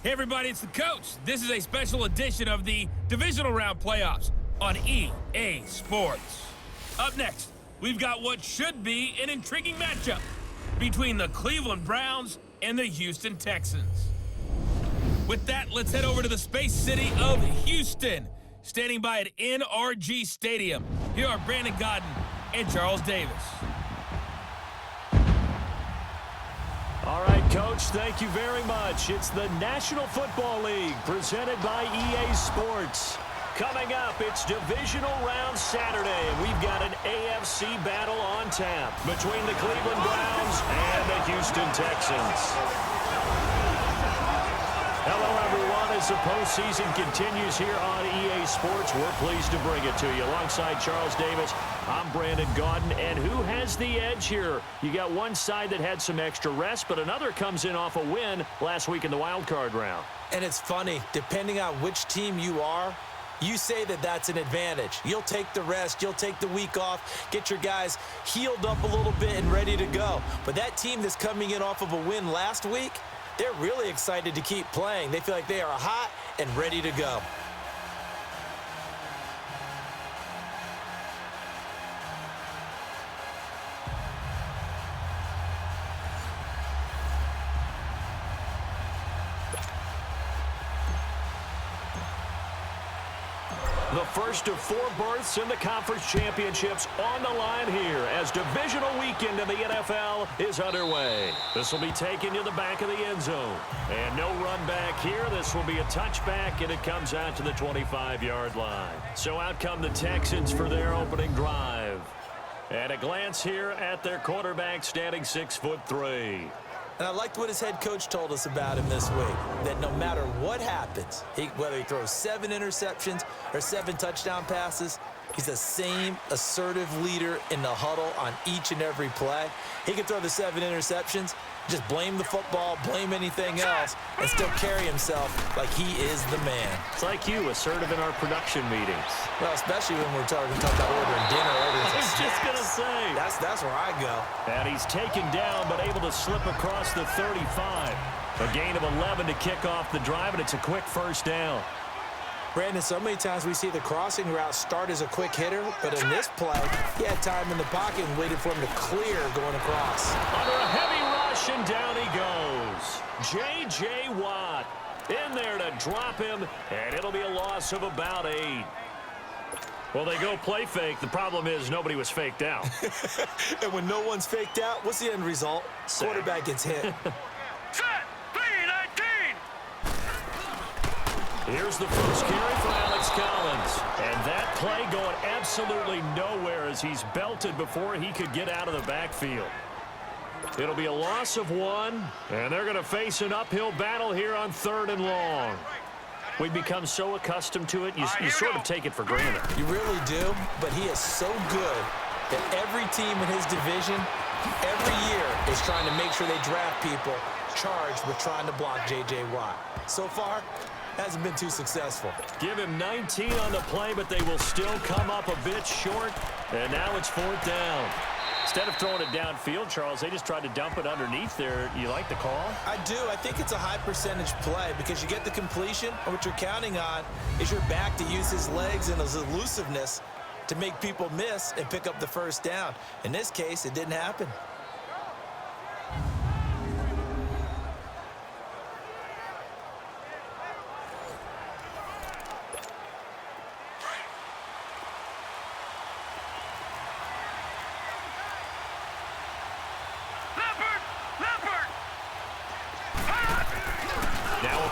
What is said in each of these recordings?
Hey everybody, it's the coach. This is a special edition of the Divisional Round Playoffs on EA Sports. Up next, we've got what should be an intriguing matchup between the Cleveland Browns and the Houston Texans. With that, let's head over to the space city of Houston. Standing by at NRG Stadium, here are Brandon Godden and Charles Davis. All right, Coach, thank you very much. It's the National Football League presented by EA Sports. Coming up, it's Divisional Round Saturday, and we've got an AFC battle on tap between the Cleveland Browns and the Houston Texans. Hello, everyone. As the postseason continues here on EA Sports, we're pleased to bring it to you. Alongside Charles Davis, I'm Brandon Gaudin. And who has the edge here? You got one side that had some extra rest, but another comes in off a win last week in the wild card round. And it's funny, depending on which team you are, you say that that's an advantage. You'll take the rest, you'll take the week off, get your guys healed up a little bit and ready to go. But that team that's coming in off of a win last week, they're really excited to keep playing. They feel like they are hot and ready to go. The first of 4 berths in the conference championships on the line here as divisional weekend in the NFL is underway. This will be taken to the back of the end zone. And no run back here. This will be a touchback, and it comes out to the 25-yard line. So out come the Texans for their opening drive. And a glance here at their quarterback standing 6'3". And I liked what his head coach told us about him this week, that no matter what happens, whether he throws 7 interceptions or 7 touchdown passes, he's the same assertive leader in the huddle on each and every play. He can throw the 7 interceptions, just blame the football, blame anything else, and still carry himself like he is the man. It's like you, assertive in our production meetings. Well, especially when we're talking about ordering dinner, ordering I was just going to say. That's where I go. And he's taken down, but able to slip across the 35. A gain of 11 to kick off the drive, and it's a quick first down. Brandon, so many times we see the crossing route start as a quick hitter, but in this play, he had time in the pocket and waited for him to clear going across. Under a heavy rush, and down he goes. J.J. Watt in there to drop him, and it'll be a loss of about 8. Well, they go play fake. The problem is nobody was faked out. And when no one's faked out, what's the end result? Quarterback gets hit. Here's the first carry for Alex Collins. And that play going absolutely nowhere as he's belted before he could get out of the backfield. It'll be a loss of 1, and they're going to face an uphill battle here on 3rd and long. We've become so accustomed to it, you sort of take it for granted. You really do, but he is so good that every team in his division, every year, is trying to make sure they draft people charged with trying to block J.J. Watt. So far, hasn't been too successful. Give him 19 on the play, but they will still come up a bit short. And now it's 4th down. Instead of throwing it downfield, Charles, they just tried to dump it underneath there. You like the call? I do. I think it's a high percentage play because you get the completion, and what you're counting on is your back to use his legs and his elusiveness to make people miss and pick up the first down. In this case, it didn't happen.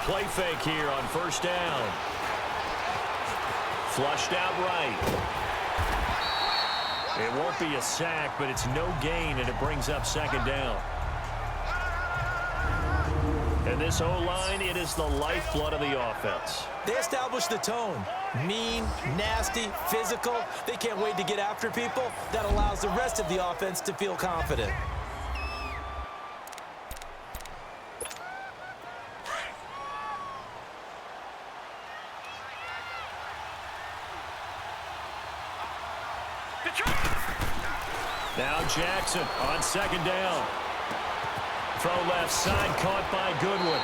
Play fake here on 1st down. Flushed out right. It won't be a sack, but it's no gain, and it brings up 2nd down. And this O-line, it is the lifeblood of the offense. They established the tone. Mean, nasty, physical. They can't wait to get after people. That allows the rest of the offense to feel confident. Now Jackson on 2nd down. Throw left side, caught by Goodwin.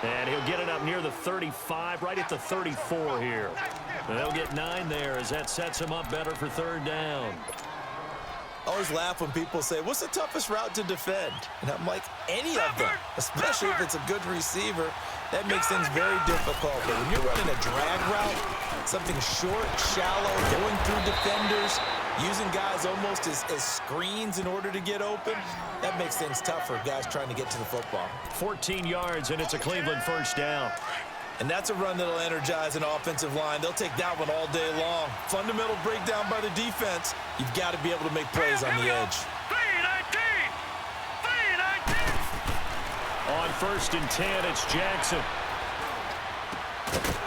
And he'll get it up near the 35, right at the 34 here. And they'll get 9 there as that sets him up better for third down. I always laugh when people say, what's the toughest route to defend? And I'm like, any of them, especially if it's a good receiver. That makes things very difficult. But when you're running a drag route, something short, shallow, going through defenders, using guys almost as screens in order to get open, that makes things tough for guys trying to get to the football. 14 yards, and it's a Cleveland first down. And that's a run that'll energize an offensive line. They'll take that one all day long. Fundamental breakdown by the defense. You've got to be able to make plays on the edge. On 1st and 10, it's Jackson.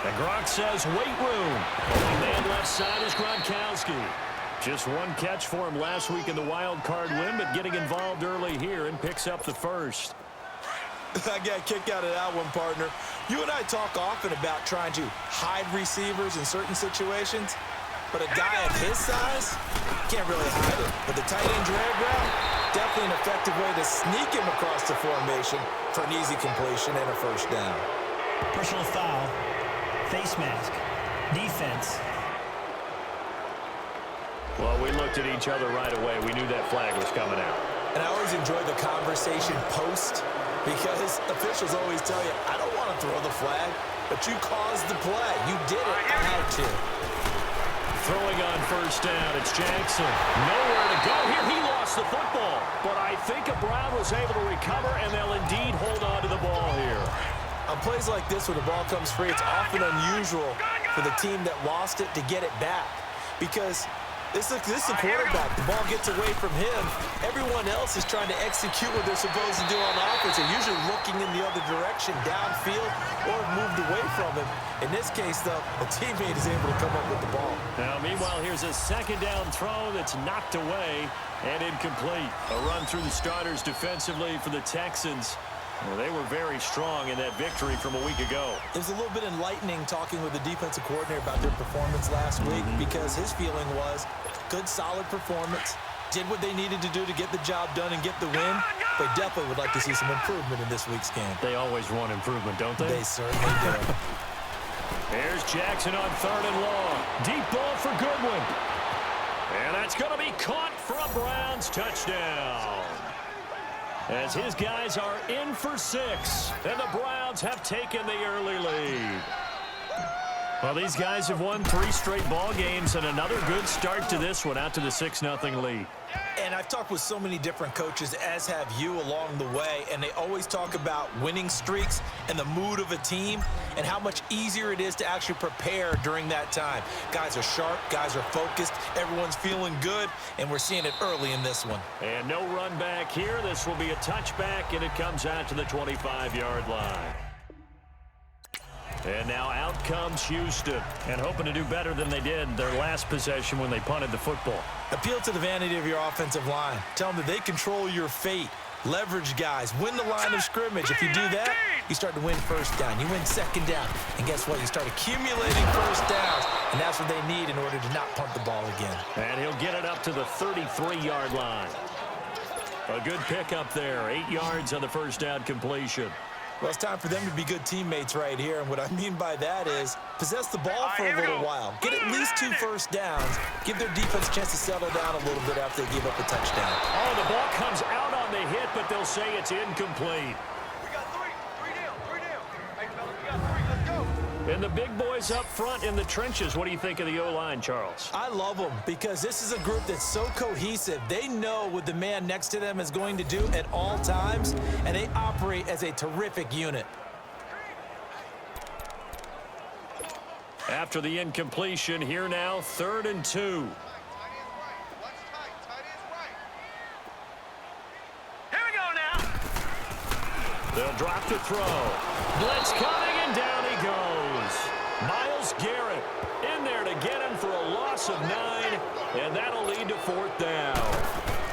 And Gronk says, wait room. Only man left side is Gronkowski. Just one catch for him last week in the wild card win, but getting involved early here and picks up the first. I got a kick out of that one, partner. You and I talk often about trying to hide receivers in certain situations, but a guy of his size can't really hide it. But the tight end drag route, definitely an effective way to sneak him across the formation for an easy completion and a first down. Personal foul, face mask, defense. Well, we looked at each other right away. We knew that flag was coming out. And I always enjoy the conversation post, because officials always tell you, I don't want to throw the flag, but you caused the play. You did it. I had to. Throwing on first down, it's Jackson. Nowhere to go here. He lost the football. But I think Brown was able to recover, and they'll indeed hold on to the ball here. On plays like this where the ball comes free, it's often unusual for the team that lost it to get it back, because this is a quarterback. The ball gets away from him. Everyone else is trying to execute what they're supposed to do on offense. They're usually looking in the other direction, downfield, or moved away from him. In this case, though, a teammate is able to come up with the ball. Now, meanwhile, here's a second down throw that's knocked away and incomplete. A run through the starters defensively for the Texans. Well, they were very strong in that victory from a week ago. It was a little bit enlightening talking with the defensive coordinator about their performance last week, because his feeling was good, solid performance, did what they needed to do to get the job done and get the win. They definitely would like to see some improvement in this week's game. They always want improvement, don't they? They certainly do. Here's Jackson on 3rd and long. Deep ball for Goodwin. And that's going to be caught for a Browns touchdown. As his guys are in for 6, and the Browns have taken the early lead. Well, these guys have won 3 straight ball games, and another good start to this one, out to the 6-0 lead. And I've talked with so many different coaches, as have you, along the way, and they always talk about winning streaks and the mood of a team and how much easier it is to actually prepare during that time. Guys are sharp, guys are focused, everyone's feeling good, and we're seeing it early in this one. And no run back here. This will be a touchback, and it comes out to the 25-yard line. And now out comes Houston, and hoping to do better than they did their last possession when they punted the football. Appeal to the vanity of your offensive line. Tell them that they control your fate. Leverage guys. Win the line of scrimmage. If you do that, you start to win first down. You win second down. And guess what? You start accumulating first downs, and that's what they need in order to not punt the ball again. And he'll get it up to the 33-yard line. A good pickup there. 8 yards on the first down completion. Well, it's time for them to be good teammates right here. And what I mean by that is possess the ball for a little while. Get at least 2 first downs. Give their defense a chance to settle down a little bit after they give up a touchdown. Oh, the ball comes out on the hit, but they'll say it's incomplete. We got 3. 3 down. 3 down. Hey, fellas, we got 3. Let's go. And the big boys up front in the trenches. What do you think of the O-line, Charles? I love them because this is a group that's so cohesive. They know what the man next to them is going to do at all times, and they operate as a terrific unit. After the incompletion, here now, 3rd and 2. Here we go now. They'll drop the throw. Blitz coming, and down he goes. Myles Garrett in there to get him for a loss of 9, and that'll lead to 4th down.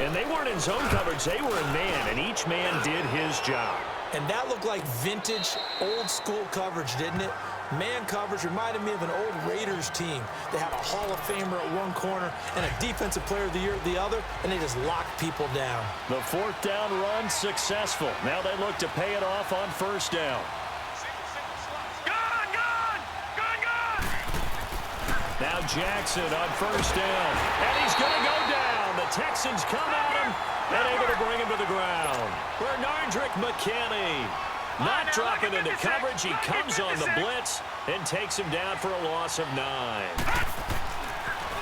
And they weren't in zone coverage. They were in man, and each man did his job. And that looked like vintage, old-school coverage, didn't it? Man coverage reminded me of an old Raiders team. They had a Hall of Famer at one corner and a Defensive Player of the Year at the other, and they just locked people down. The 4th down run successful. Now they look to pay it off on 1st down. Now Jackson on first down. And he's going to go down. The Texans come at him and able to bring him to the ground. Bernardrick McKinney not dropping into coverage. He comes on the blitz and takes him down for a loss of 9.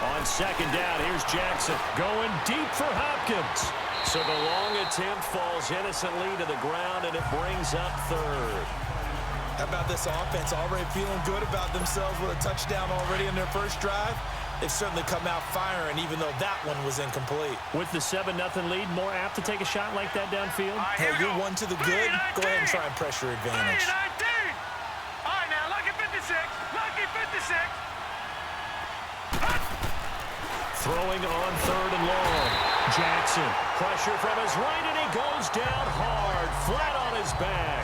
On second down, here's Jackson going deep for Hopkins. So the long attempt falls innocently to the ground, and it brings up third. How about this offense already feeling good about themselves with a touchdown already in their first drive? They've certainly come out firing, even though that one was incomplete. With the 7-0 lead, more apt to take a shot like that downfield? Hey, you're one to the good. Go ahead and try and pressure advantage. All right, now, lucky 56. Lucky 56. Throwing on third and long. Jackson, pressure from his right, and he goes down hard, flat on his back.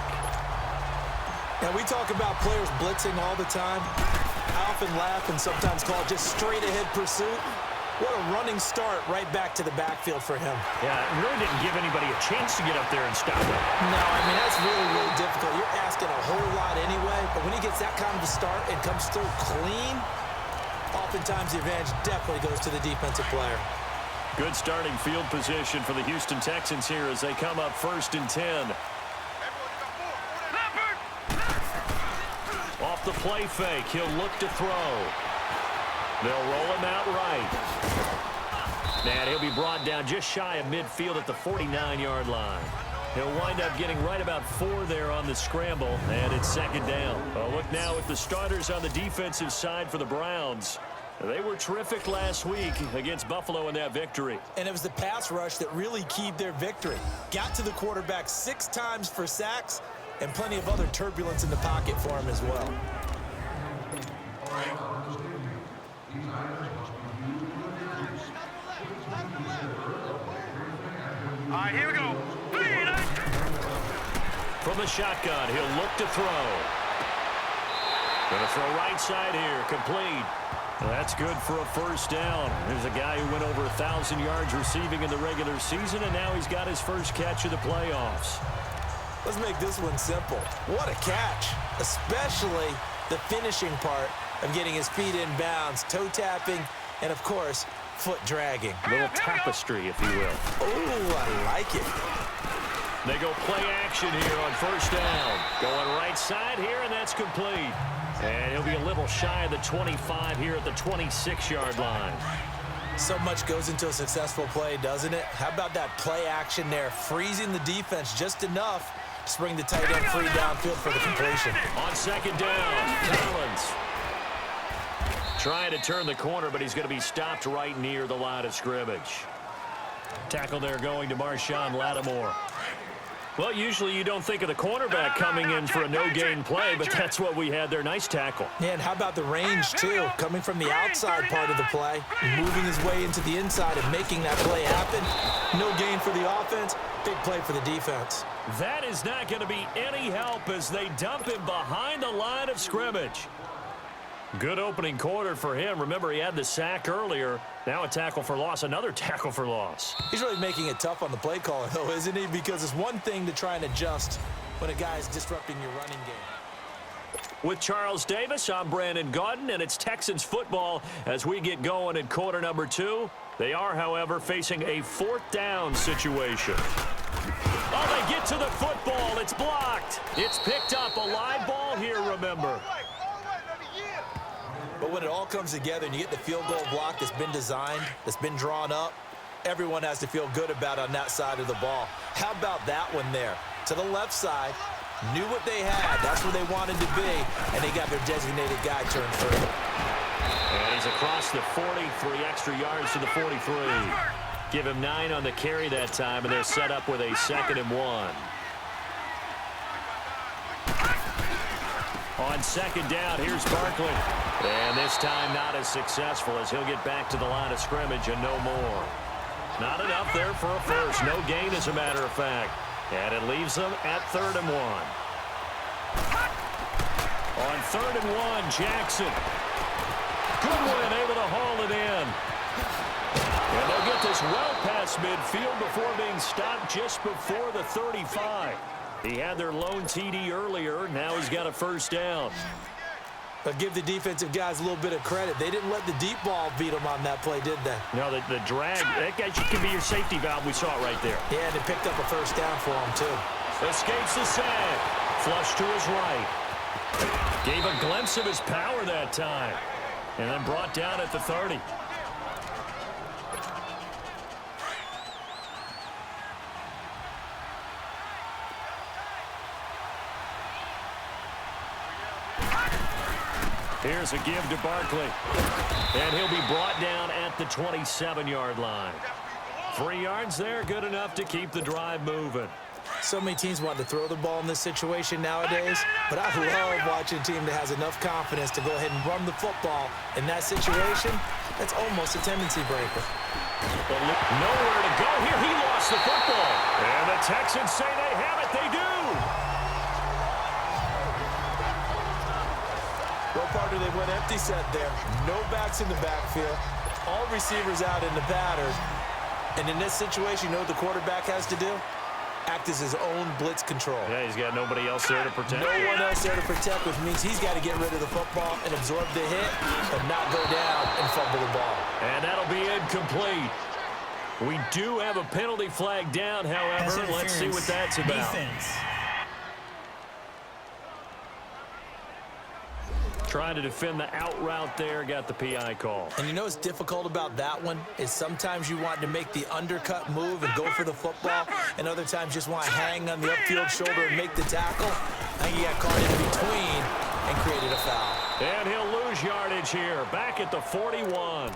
Now, we talk about players blitzing all the time. I often laugh and sometimes call it just straight-ahead pursuit. What a running start right back to the backfield for him. Yeah, it really didn't give anybody a chance to get up there and stop him. No, I mean, that's really, really difficult. You're asking a whole lot anyway, but when he gets that kind of a start and comes through clean, oftentimes the advantage definitely goes to the defensive player. Good starting field position for the Houston Texans here as they come up 1st and 10. Off the play fake, he'll look to throw. They'll roll him out right. And he'll be brought down just shy of midfield at the 49-yard line. He'll wind up getting right about 4 there on the scramble, and it's 2nd down. Oh, look now at the starters on the defensive side for the Browns. They were terrific last week against Buffalo in that victory. And it was the pass rush that really keyed their victory. Got to the quarterback 6 times for sacks, and plenty of other turbulence in the pocket for him as well. All right, here we go. From the shotgun, he'll look to throw. Going to throw right side here, complete. That's good for a 1st down. There's a guy who went over 1,000 yards receiving in the regular season, and now he's got his first catch of the playoffs. Let's make this one simple. What a catch, especially the finishing part of getting his feet in bounds, toe tapping, and of course, foot dragging. A little tapestry, if you will. Oh, I like it. They go play action here on 1st down. Going right side here, and that's complete. And he'll be a little shy of the 25 here at the 26-yard line. So much goes into a successful play, doesn't it? How about that play action there, freezing the defense just enough to bring the tight end free downfield for the completion. On 2nd down, Collins trying to turn the corner, but he's going to be stopped right near the line of scrimmage. Tackle there going to Marshawn Lattimore. Well, usually you don't think of the cornerback coming in for a no-gain play, but that's what we had there. Nice tackle. Yeah, and how about the range, too? Coming from the outside part of the play, moving his way into the inside and making that play happen. No gain for the offense, big play for the defense. That is not going to be any help as they dump him behind the line of scrimmage. Good opening quarter for him. Remember, he had the sack earlier. Now a tackle for loss, another tackle for loss. He's really making it tough on the play caller, though, isn't he? Because it's one thing to try and adjust when a guy is disrupting your running game. With Charles Davis, I'm Brandon Gaudin, and it's Texans football as we get going in quarter number 2. They are, however, facing a 4th down situation. Oh, they get to the football. It's blocked. It's picked up. A live ball here, remember. But when it all comes together and you get the field goal block that's been designed, that's been drawn up, everyone has to feel good about on that side of the ball. How about that one there? To the left side, knew what they had. That's where they wanted to be, and they got their designated guy turned further. And he's across the 40, 3 extra yards to the 43. Give him 9 on the carry that time, and they're set up with a 2nd and 1. On 2nd down, here's Barkley. And this time not as successful as he'll get back to the line of scrimmage and no more. Not enough there for a first. No gain, as a matter of fact. And it leaves them at 3rd and 1. On 3rd and 1, Jackson. Goodwin able to haul it in. And they'll get this well past midfield before being stopped just before the 35. He had their lone TD earlier. Now he's got a 1st down. But give the defensive guys a little bit of credit. They didn't let the deep ball beat them on that play, did they? No, the drag, that guy could be your safety valve. We saw it right there. Yeah, and they picked up a first down for him, too. Escapes the sack. Flush to his right. Gave a glimpse of his power that time. And then brought down at the 30. Here's a give to Barkley. And he'll be brought down at the 27-yard line. 3 yards there, good enough to keep the drive moving. So many teams want to throw the ball in this situation nowadays, but I love watching a team that has enough confidence to go ahead and run the football. In that situation, that's almost a tendency breaker. Nowhere to go here. He lost the football. And the Texans say they have it. They do. Well, partner, they went empty set there. No backs in the backfield. All receivers out in the pattern. And in this situation, you know what the quarterback has to do? Act as his own blitz control. Yeah, he's got nobody else there to protect. No one else there to protect, which means he's got to get rid of the football and absorb the hit, but not go down and fumble the ball. And that'll be incomplete. We do have a penalty flag down, however. Let's see what that's about. Defense. Trying to defend the out route there, got the PI call. And you know what's difficult about that one is sometimes you want to make the undercut move and go for the football, and other times just want to hang on the upfield shoulder and make the tackle. I think he got caught in between and created a foul. And he'll lose yardage here, back at the 41.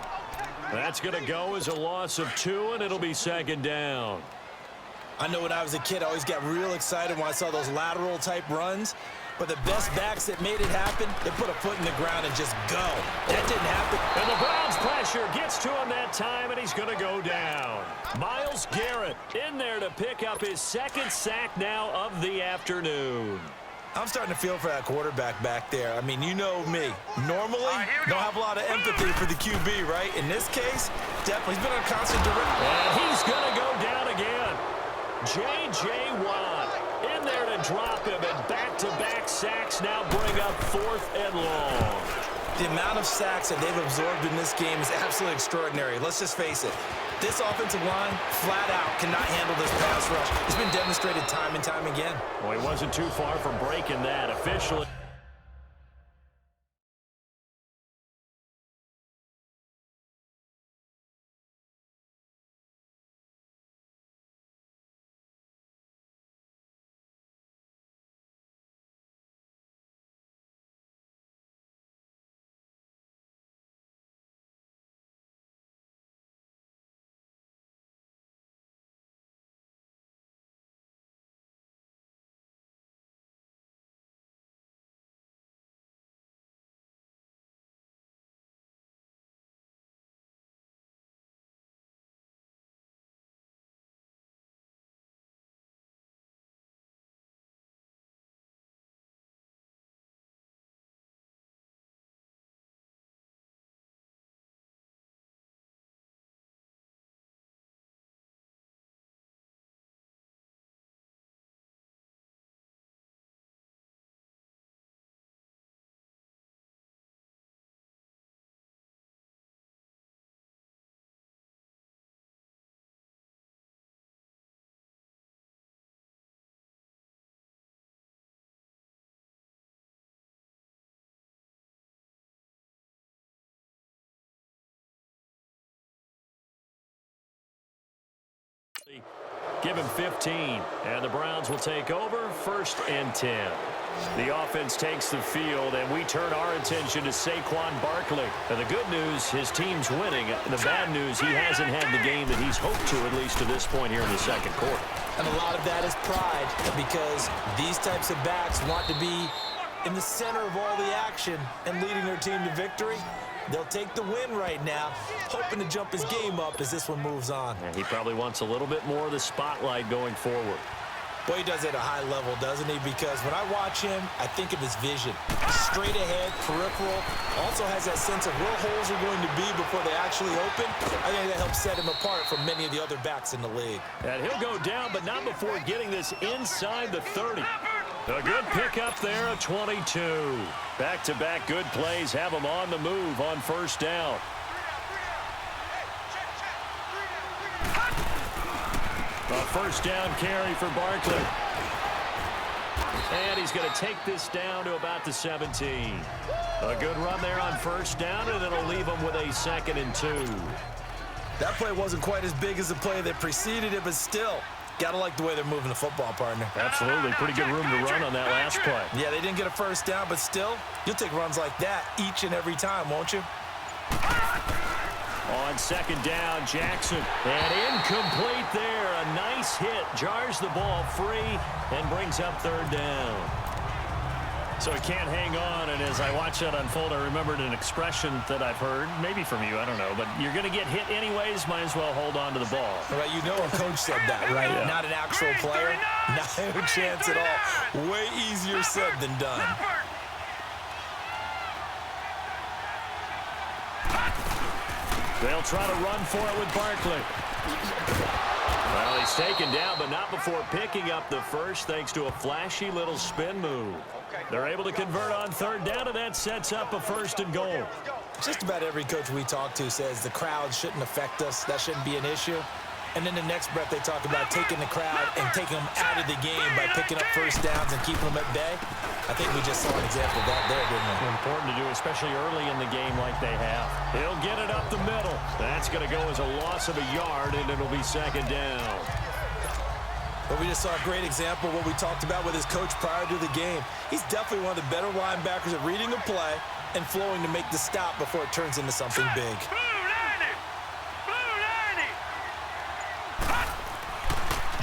That's going to go as a loss of 2, and it'll be second down. I know when I was a kid, I always got real excited when I saw those lateral-type runs. But the best backs that made it happen, they put a foot in the ground and just go. That didn't happen. And the Browns pressure gets to him that time, and he's going to go down. Myles Garrett in there to pick up his second sack now of the afternoon. I'm starting to feel for that quarterback back there. I mean, you know me. Normally, don't have a lot of empathy for the QB, right? In this case, definitely. He's been on constant direct. And he's going to go down again. J.J. Watt in there to drop him, and back-to-back sacks now bring up 4th and long. The amount of sacks that they've absorbed in this game is absolutely extraordinary. Let's just face it. This offensive line, flat out, cannot handle this pass rush. It's been demonstrated time and time again. Well, he wasn't too far from breaking that officially. Give him 15, and the Browns will take over 1st and 10. The offense takes the field, and we turn our attention to Saquon Barkley. And the good news, his team's winning. The bad news, he hasn't had the game that he's hoped to, at least to this point here in the second quarter. And a lot of that is pride, because these types of backs want to be in the center of all the action and leading their team to victory. They'll take the win right now, hoping to jump his game up as this one moves on. And he probably wants a little bit more of the spotlight going forward. Boy, he does it at a high level, doesn't he? Because when I watch him, I think of his vision. Straight ahead, peripheral. Also has that sense of where holes are going to be before they actually open. I think that helps set him apart from many of the other backs in the league. And he'll go down, but not before getting this inside the 30. A good pickup there, a 22. Back-to-back good plays have them on the move on first down. A first down carry for Barkley. And he's going to take this down to about the 17. A good run there on first down, and it'll leave him with a 2nd and 2. That play wasn't quite as big as the play that preceded it, but still, gotta like the way they're moving the football, partner. Absolutely. Pretty good room to run on that last play. Yeah, they didn't get a first down, but still, you'll take runs like that each and every time, won't you? On 2nd down, Jackson. And incomplete there. A nice hit. Jars the ball free and brings up 3rd down. So he can't hang on, and as I watch that unfold, I remembered an expression that I've heard, maybe from you, I don't know, but you're going to get hit anyways, might as well hold on to the ball. Right, you know a coach said that, right? Yeah. Not an actual player. Not a chance at all. Way easier said than done. They'll try to run for it with Barkley. Well, he's taken down, but not before picking up the first thanks to a flashy little spin move. They're able to convert on 3rd down, and that sets up a 1st and goal. Just about every coach we talk to says the crowd shouldn't affect us. That shouldn't be an issue. And then the next breath they talk about taking the crowd and taking them out of the game by picking up first downs and keeping them at bay. I think we just saw an example of that there, didn't we? Important to do, especially early in the game like they have. He'll get it up the middle. That's going to go as a loss of a yard, and it'll be 2nd down. But we just saw a great example of what we talked about with his coach prior to the game. He's definitely one of the better linebackers at reading a play and flowing to make the stop before it turns into something big.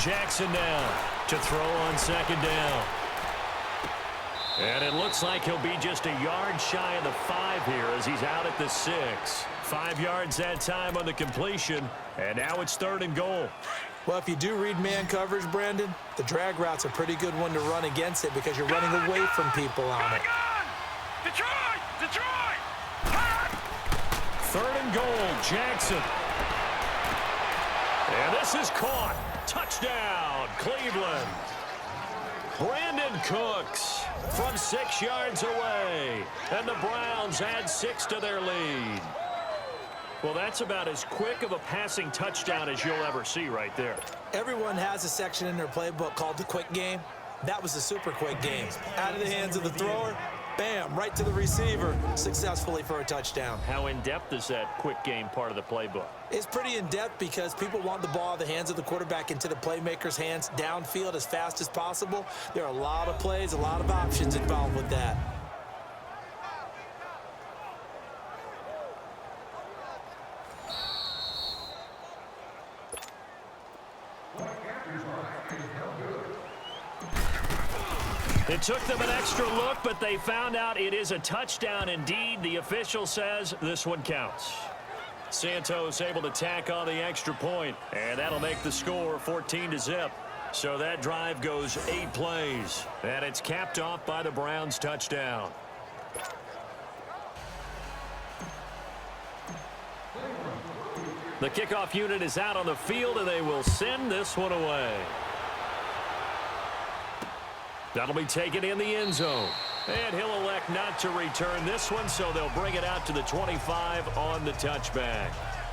Jackson down to throw on 2nd down. And it looks like he'll be just a yard shy of the 5 here as he's out at the 6. 5 yards that time on the completion, and now it's 3rd and goal. Well, if you do read man coverage, Brandon, the drag route's a pretty good one to run against it because you're running away from people on it. Detroit! 3rd and goal, Jackson. And this is caught. Touchdown, Cleveland. Brandon Cooks from 6 yards away. And the Browns add 6 to their lead. Well, that's about as quick of a passing touchdown as you'll ever see right there. Everyone has a section in their playbook called the quick game. That was a super quick game. Out of the hands of the thrower, bam, right to the receiver, successfully for a touchdown. How in-depth is that quick game part of the playbook? It's pretty in-depth because people want the ball out of the hands of the quarterback into the playmaker's hands downfield as fast as possible. There are a lot of plays, a lot of options involved with that. It took them an extra look, but they found out it is a touchdown indeed. The official says this one counts. Santos able to tack on the extra point, and that'll make the score 14-0. So that drive goes 8 plays, and it's capped off by the Browns' touchdown. The kickoff unit is out on the field, and they will send this one away. That'll be taken in the end zone. And he'll elect not to return this one, so they'll bring it out to the 25 on the touchback.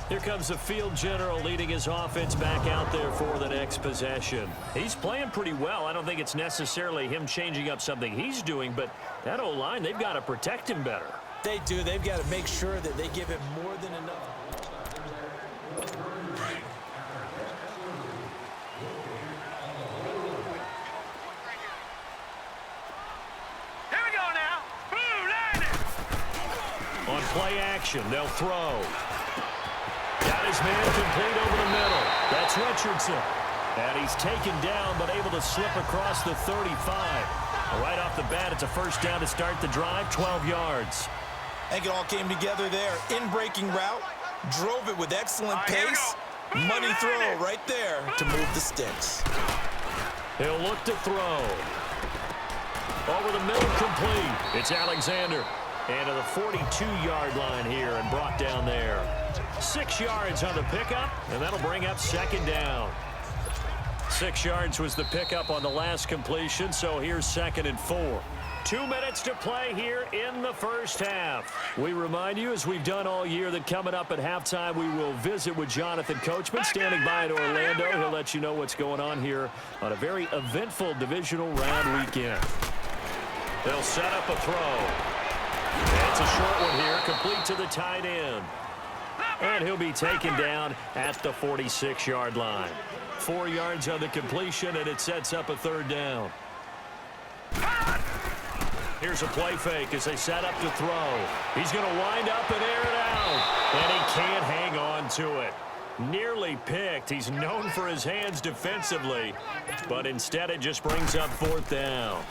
Here comes the field general leading his offense back out there for the next possession. He's playing pretty well. I don't think it's necessarily him changing up something he's doing, but that O-line, they've got to protect him better. They do. They've got to make sure that they give him more than enough. Play action. They'll throw. Got his man complete over the middle. That's Richardson. And he's taken down but able to slip across the 35. Right off the bat, it's a first down to start the drive, 12 yards. I think it all came together there. In-breaking route. Drove it with excellent pace. Money throw right there to move the sticks. He'll look to throw. Over the middle, complete. It's Alexander. And to the 42-yard line here and brought down there. 6 yards on the pickup, and that'll bring up 2nd down. 6 yards was the pickup on the last completion, so here's 2nd and 4. 2 minutes to play here in the first half. We remind you, as we've done all year, that coming up at halftime, we will visit with Jonathan Coachman standing by in Orlando. He'll let you know what's going on here on a very eventful divisional round weekend. They'll set up a throw. It's a short one here, complete to the tight end. And he'll be taken down at the 46-yard line. 4 yards on the completion, and it sets up a 3rd down. Here's a play fake as they set up to throw. He's going to wind up and air it out. And he can't hang on to it. Nearly picked. He's known for his hands defensively, but instead it just brings up 4th down.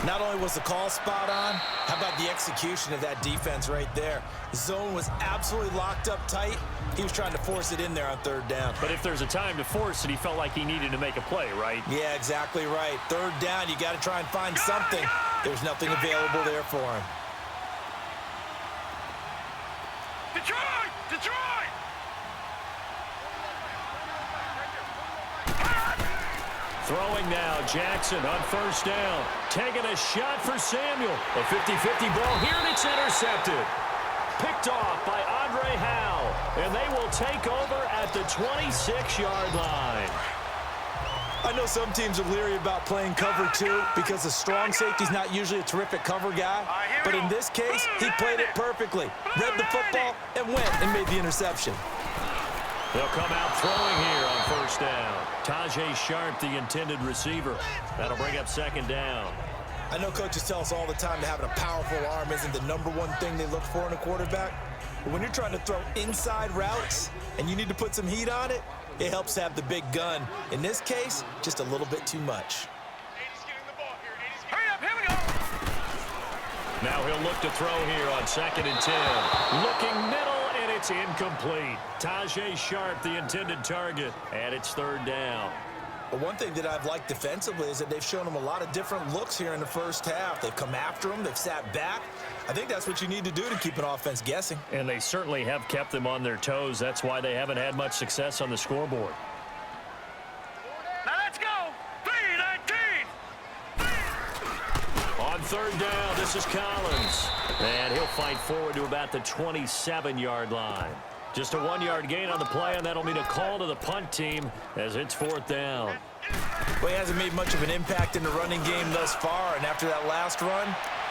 Not only was the call spot on, how about the execution of that defense right there? The zone was absolutely locked up tight. He was trying to force it in there on 3rd down. But if there's a time to force it, he felt like he needed to make a play, right? Yeah, exactly right. 3rd down, you got to try and find something. There's nothing available there for him. Detroit! Detroit! Throwing now, Jackson on 1st down. Taking a shot for Samuel. A 50-50 ball here, and it's intercepted. Picked off by Andre Howe, and they will take over at the 26-yard line. I know some teams are leery about playing cover 2 because the strong safety's not usually a terrific cover guy. But in this case, he played it perfectly. Read the football and went and made the interception. They'll come out throwing here on 1st down. Tajay Sharp, the intended receiver. That'll bring up 2nd down. I know coaches tell us all the time that having a powerful arm isn't the #1 thing they look for in a quarterback. But when you're trying to throw inside routes and you need to put some heat on it, it helps to have the big gun. In this case, just a little bit too much. Hurry up, here we go! Now he'll look to throw here on 2nd and 10. Looking middle, and it's incomplete. Tajay Sharp, the intended target, and it's 3rd down. But one thing that I've liked defensively is that they've shown him a lot of different looks here in the first half. They've come after him. They've sat back. I think that's what you need to do to keep an offense guessing. And they certainly have kept them on their toes. That's why they haven't had much success on the scoreboard. Now let's go! 3-19! On 3rd down, this is Collins. And he'll fight forward to about the 27-yard line. Just a 1-yard gain on the play, and that'll mean a call to the punt team as it's 4th down. Well, he hasn't made much of an impact in the running game thus far, and after that last run,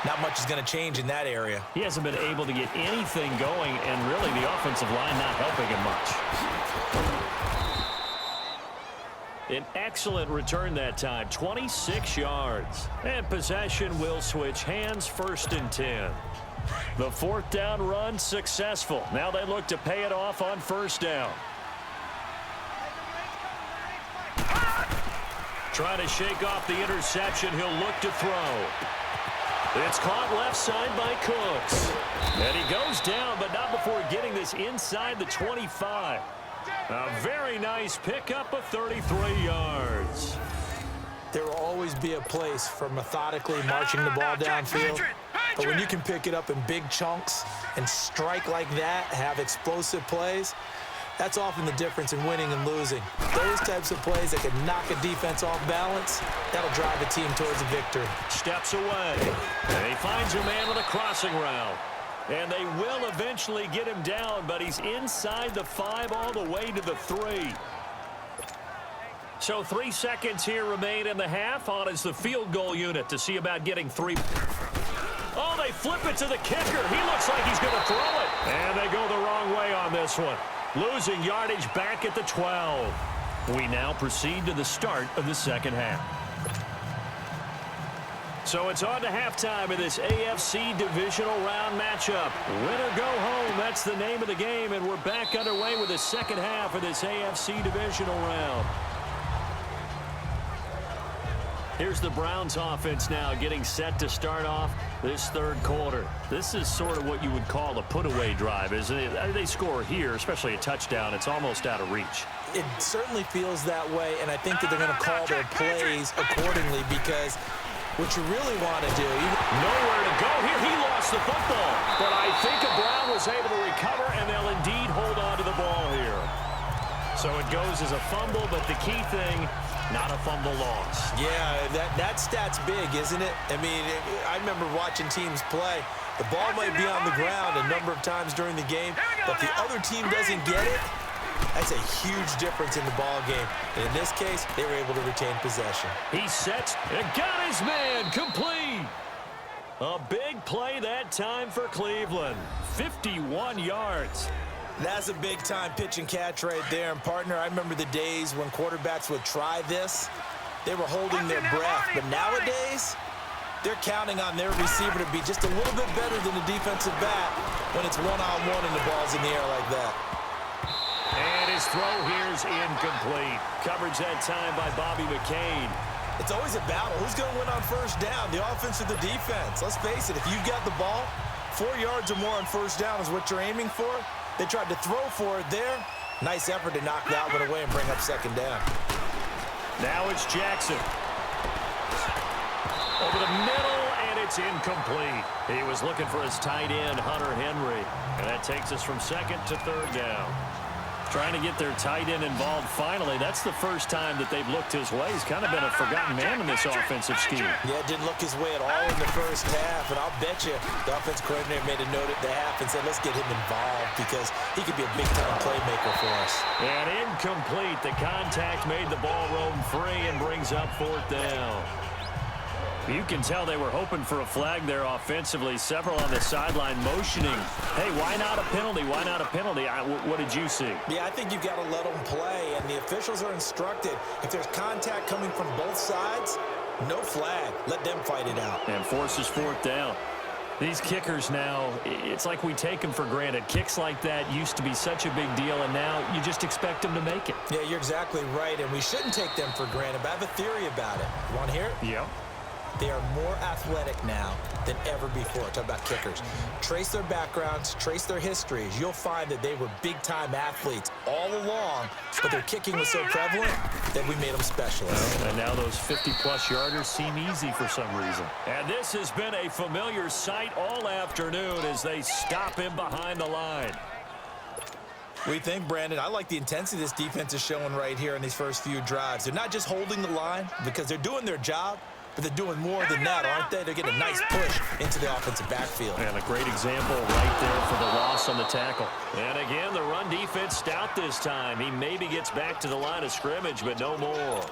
not much is going to change in that area. He hasn't been able to get anything going, and really the offensive line not helping him much. An excellent return that time, 26 yards. And possession will switch hands, 1st and 10. The 4th down run successful. Now they look to pay it off on 1st down. Trying to shake off the interception. He'll look to throw. It's caught left side by Cooks. And he goes down, but not before getting this inside the 25. A very nice pickup of 33 yards. There will always be a place for methodically marching the ball downfield. But when you can pick it up in big chunks and strike like that, have explosive plays, that's often the difference in winning and losing. Those types of plays that can knock a defense off balance, that'll drive a team towards a victory. Steps away. And he finds a man with a crossing route. And they will eventually get him down, but he's inside the 5 all the way to the 3. So 3 seconds here remain in the half. On is the field goal unit to see about getting 3. Oh, they flip it to the kicker. He looks like he's going to throw it. And they go the wrong way on this one. Losing yardage back at the 12. We now proceed to the start of the second half. So it's on to halftime of this AFC Divisional Round matchup. Win or go home, that's the name of the game, and we're back underway with the second half of this AFC Divisional Round. Here's the Browns offense now getting set to start off this 3rd quarter. This is sort of what you would call a put-away drive, isn't it? They score here, especially a touchdown. It's almost out of reach. It certainly feels that way, and I think that they're going to call their plays accordingly because what you really want to do. Nowhere to go here. He lost the football. But I think Brown was able to recover, and they'll indeed hold on to the ball here. So it goes as a fumble, but the key thing, not a fumble loss. Yeah, that stat's big, isn't it? I mean, I remember watching teams play. The ball might be on the ground a number of times during the game, but the other team doesn't get it. That's a huge difference in the ball game. And in this case, they were able to retain possession. He sets and got his man complete. A big play that time for Cleveland. 51 yards. That's a big-time pitch and catch right there. And, partner, I remember the days when quarterbacks would try this. They were holding their breath. But nowadays, they're counting on their receiver to be just a little bit better than the defensive back when it's one-on-one and the ball's in the air like that. And his throw here's incomplete. Coverage that time by Bobby McCain. It's always a battle. Who's going to win on first down, the offense or the defense? Let's face it, if you've got the ball, 4 yards or more on first down is what you're aiming for. They tried to throw for it there. Nice effort to knock that one away and bring up second down. Now it's Jackson. Over the middle, and it's incomplete. He was looking for his tight end, Hunter Henry. And that takes us from second to third down. Trying to get their tight end involved finally. That's the first time that they've looked his way. He's kind of been a forgotten man in this offensive scheme. Yeah, didn't look his way at all in the first half. And I'll bet you the offense coordinator made a note at the half and said, let's get him involved because he could be a big-time playmaker for us. And incomplete. The contact made the ball roam free and brings up fourth down. You can tell they were hoping for a flag there offensively. Several on the sideline motioning. Hey, why not a penalty? Why not a penalty? What did you see? Yeah, I think you've got to let them play, and the officials are instructed. If there's contact coming from both sides, no flag. Let them fight it out. And forces fourth down. These kickers now, it's like we take them for granted. Kicks like that used to be such a big deal, and now you just expect them to make it. Yeah, you're exactly right, and we shouldn't take them for granted, but I have a theory about it. You want to hear it? Yeah. They are more athletic now than ever before. Talk about kickers. Trace their backgrounds, trace their histories. You'll find that they were big-time athletes all along, but their kicking was so prevalent that we made them specialists. And now those 50-plus yarders seem easy for some reason. And this has been a familiar sight all afternoon as they stop him behind the line. What do you think, Brandon? I like the intensity this defense is showing right here in these first few drives. They're not just holding the line because they're doing their job, but they're doing more than that, aren't they? They're getting a nice push into the offensive backfield. And a great example right there for the loss on the tackle. And again, the run defense stout this time. He maybe gets back to the line of scrimmage, but no more.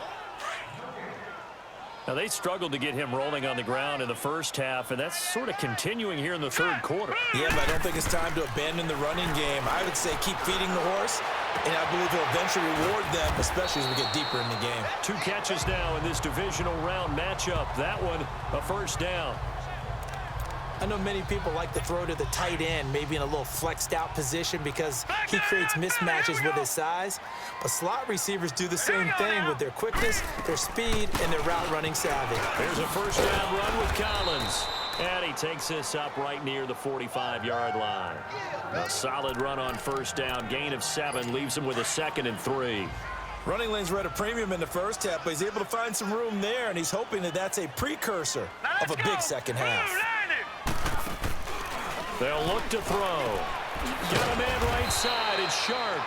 Now, they struggled to get him rolling on the ground in the first half, and that's sort of continuing here in the third quarter. Yeah, but I don't think it's time to abandon the running game. I would say keep feeding the horse, and I believe he'll eventually reward them, especially as we get deeper in the game. 2 catches now in this divisional round matchup. That one, a first down. I know many people like to throw to the tight end, maybe in a little flexed out position because he creates mismatches with his size. But slot receivers do the same thing with their quickness, their speed, and their route running savvy. There's a first down run with Collins. And he takes this up right near the 45-yard line. A solid run on first down. Gain of 7 leaves him with a 2nd and 3. Running lanes were at a premium in the first half, but he's able to find some room there, and he's hoping that that's a precursor of a big second half. They'll look to throw. Got a man right side. It's Sharp.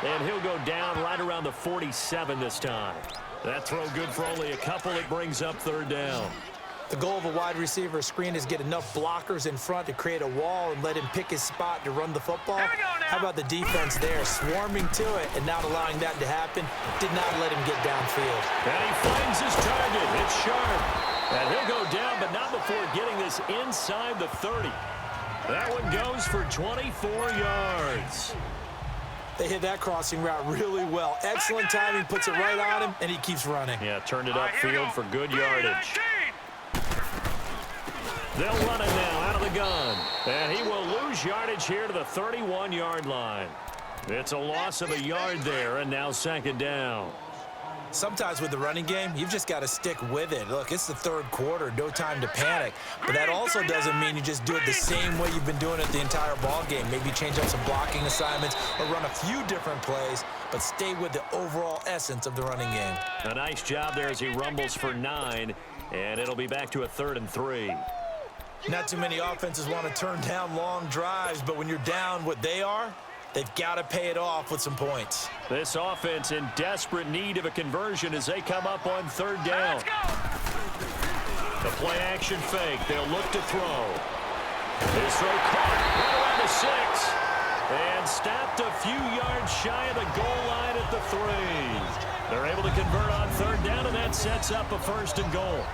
And he'll go down right around the 47 this time. That throw good for only a couple. It brings up third down. The goal of a wide receiver screen is get enough blockers in front to create a wall and let him pick his spot to run the football. How about the defense there, swarming to it and not allowing that to happen? Did not let him get downfield. And he finds his target. It's Sharp. And he'll go down, but not before getting this inside the 30. That one goes for 24 yards. They hit that crossing route really well. Excellent timing, puts it right on him, and he keeps running. Yeah, turned it upfield for good yardage. They'll run it now out of the gun. And he will lose yardage here to the 31-yard line. It's a loss of a yard there, and now second down. Sometimes with the running game, you've just got to stick with it. Look, it's the third quarter, no time to panic. But that also doesn't mean you just do it the same way you've been doing it the entire ball game. Maybe change up some blocking assignments or run a few different plays, but stay with the overall essence of the running game. A nice job there as he rumbles for 9, and it'll be back to a 3rd and 3. Not too many offenses want to turn down long drives, but when you're down what they are, They've got to pay it off with some points. This offense in desperate need of a conversion as they come up on third down. The play action fake. They'll look to throw. His throw caught right around the 6. And stopped a few yards shy of the goal line at the 3. They're able to convert on third down, and that sets up a 1st and goal.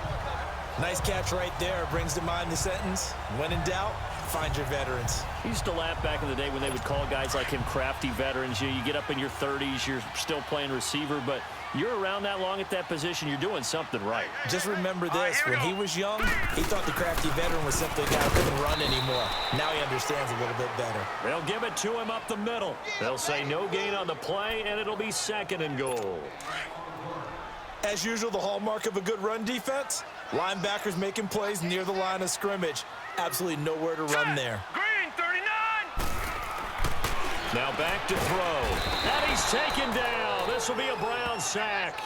Nice catch right there. Brings to mind the sentence, when in doubt, find your veterans. I used to laugh back in the day when they would call guys like him crafty veterans. You get up in your 30s, you're still playing receiver, but you're around that long at that position, you're doing something right. Just remember this, when he was young, he thought the crafty veteran was simply a guy who couldn't run anymore. Now he understands a little bit better. They'll give it to him up the middle. They'll say no gain on the play, and it'll be 2nd and goal. As usual, the hallmark of a good run defense, linebackers making plays near the line of scrimmage. Absolutely nowhere to run there. Green, 39. Now back to throw. And he's taken down. This will be a Brown sack.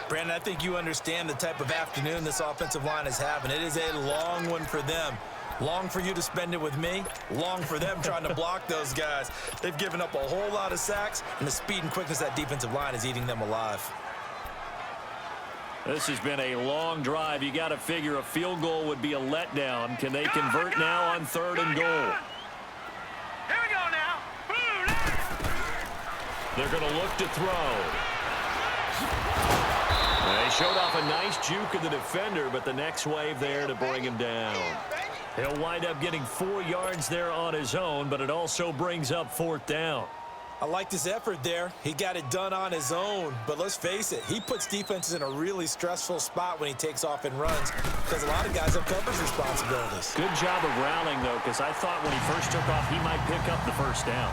Brandon, I think you understand the type of afternoon this offensive line is having. It is a long one for them. Long for you to spend it with me. Long for them trying to block those guys. They've given up a whole lot of sacks, and the speed and quickness of that defensive line is eating them alive. This has been a long drive. You got to figure a field goal would be a letdown. Can they convert now on 3rd and goal? Here we go now. They're going to look to throw. They showed off a nice juke of the defender, but the next wave there to bring him down. He'll wind up getting 4 yards there on his own, but it also brings up 4th down. I liked his effort there. He got it done on his own. But let's face it, he puts defenses in a really stressful spot when he takes off and runs because a lot of guys have coverage responsibilities. Good job of rallying, though, because I thought when he first took off, he might pick up the 1st down.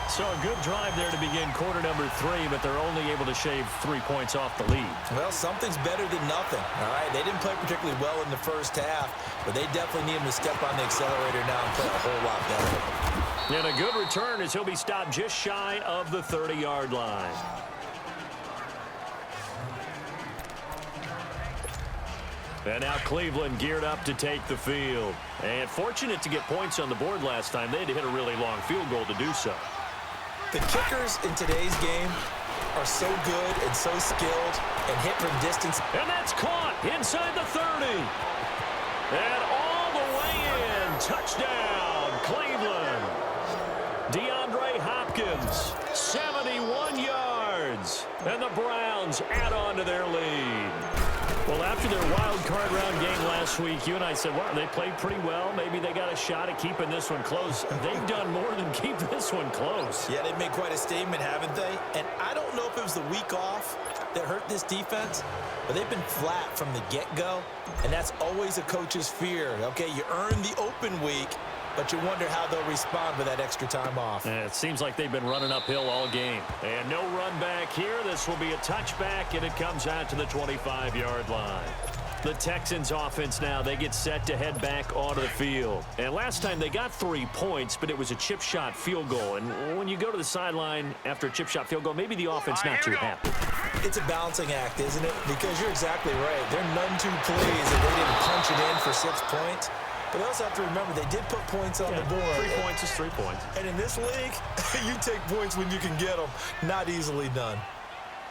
So a good drive there to begin quarter number 3, but they're only able to shave 3 points off the lead. Well, something's better than nothing, all right? They didn't play particularly well in the first half, but they definitely need him to step on the accelerator now and play a whole lot better. And a good return as he'll be stopped just shy of the 30-yard line. And now Cleveland geared up to take the field. And fortunate to get points on the board last time. They had to hit a really long field goal to do so. The kickers in today's game are so good and so skilled and hit from distance. And that's caught inside the 30. And all the way in. Touchdown, Cleveland. DeAndre Hopkins, 71 yards. And the Browns add on to their lead. Well, after their wild card round game last week, you and I said, well, they played pretty well. Maybe they got a shot at keeping this one close. They've done more than keep this one close. Yeah, they've made quite a statement, haven't they? And I don't know if it was the week off that hurt this defense, but they've been flat from the get-go, and that's always a coach's fear. Okay, you earn the open week, but you wonder how they'll respond with that extra time off. And it seems like they've been running uphill all game. And no run back here. This will be a touchback, and it comes out to the 25-yard line. The Texans offense now, they get set to head back onto the field. And last time they got 3 points, but it was a chip shot field goal. And when you go to the sideline after a chip shot field goal, maybe the offense not too happy. It's a balancing act, isn't it? Because you're exactly right. They're none too pleased that they didn't punch it in for 6 points. But they also have to remember they did put points on the board. 3 points is 3 points. And in this league, you take points when you can get them. Not easily done.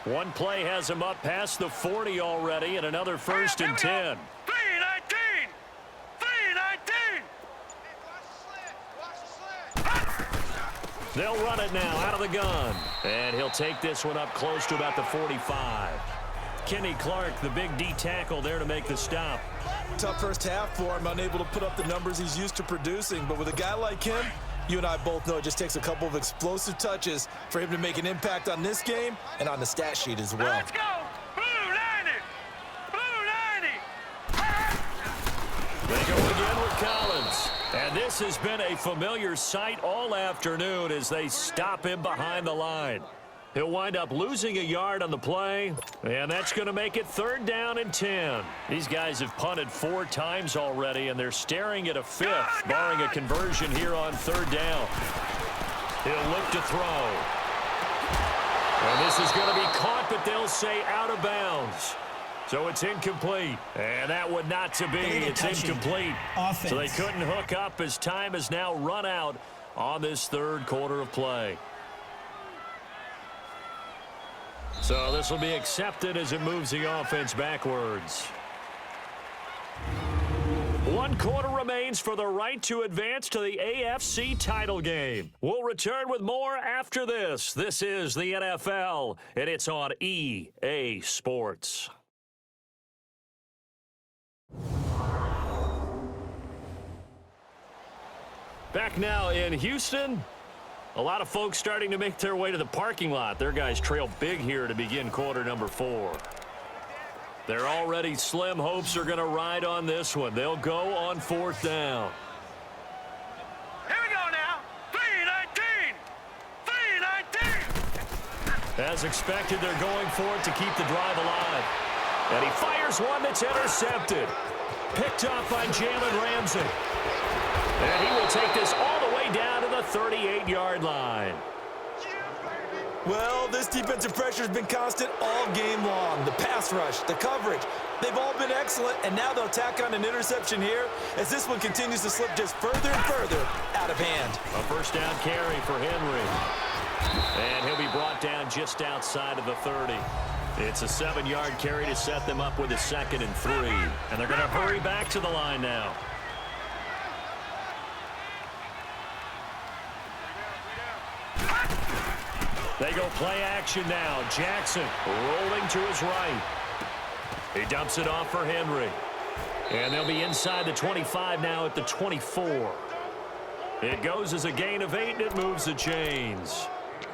One play has him up past the 40 already, and another 1st and 10. 3-19. 3-19. They'll run it now out of the gun. And he'll take this one up close to about the 45. Kenny Clark, the big D tackle there to make the stop. Tough first half for him, unable to put up the numbers he's used to producing. But with a guy like him, you and I both know it just takes a couple of explosive touches for him to make an impact on this game and on the stat sheet as well. Let's go. Blue 90. Blue 90. They go again with Collins. And this has been a familiar sight all afternoon as they stop him behind the line. He'll wind up losing a yard on the play, and that's going to make it 3rd down and 10. These guys have punted 4 times already, and they're staring at a 5th, barring a conversion here on 3rd down. He'll look to throw. And this is going to be caught, but they'll say out of bounds. So it's incomplete. And that would not to be. It's incomplete. Offense. So they couldn't hook up as time has now run out on this third quarter of play. So this will be accepted as it moves the offense backwards. 1 quarter remains for the right to advance to the AFC title game. We'll return with more after this. This is the NFL, and it's on EA Sports. Back now in Houston. A lot of folks starting to make their way to the parking lot. Their guys trail big here to begin quarter number 4. Their already slim hopes are going to ride on this one. They'll go on 4th down. Here we go now. 3-19. 3-19. As expected, they're going for it to keep the drive alive. And he fires one that's intercepted. Picked off by Jalen Ramsey. And he will take this all the way down to the 38-yard line. Well, this defensive pressure has been constant all game long. The pass rush, the coverage, they've all been excellent, and now they'll tack on an interception here as this one continues to slip just further and further out of hand. A first down carry for Henry. And he'll be brought down just outside of the 30. It's a 7-yard carry to set them up with a 2nd and 3. And they're going to hurry back to the line now. They go play action now. Jackson rolling to his right. He dumps it off for Henry. And they'll be inside the 25 now at the 24. It goes as a gain of 8, and it moves the chains.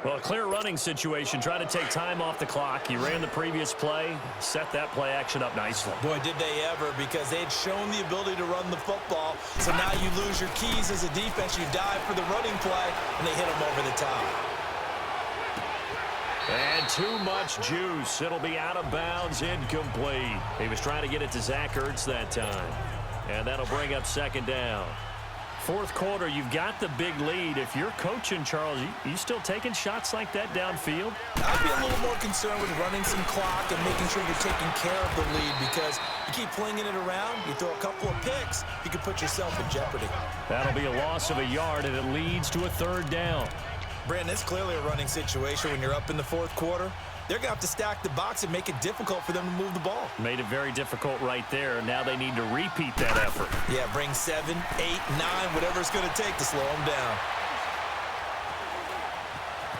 Well, a clear running situation. Trying to take time off the clock. He ran the previous play, set that play action up nicely. Boy, did they ever, because they'd shown the ability to run the football. So now you lose your keys as a defense. You dive for the running play, and they hit them over the top. And too much juice. It'll be out of bounds, incomplete. He was trying to get it to Zach Ertz that time. And that'll bring up 2nd down. 4th quarter, you've got the big lead. If you're coaching, Charles, you still taking shots like that downfield? I'd be a little more concerned with running some clock and making sure you're taking care of the lead, because you keep flinging it around, you throw a couple of picks, you could put yourself in jeopardy. That'll be a loss of a yard, and it leads to a 3rd down. Brandon, it's clearly a running situation when you're up in the 4th quarter. They're going to have to stack the box and make it difficult for them to move the ball. Made it very difficult right there. Now they need to repeat that effort. Yeah, bring 7, 8, 9, whatever it's going to take to slow them down.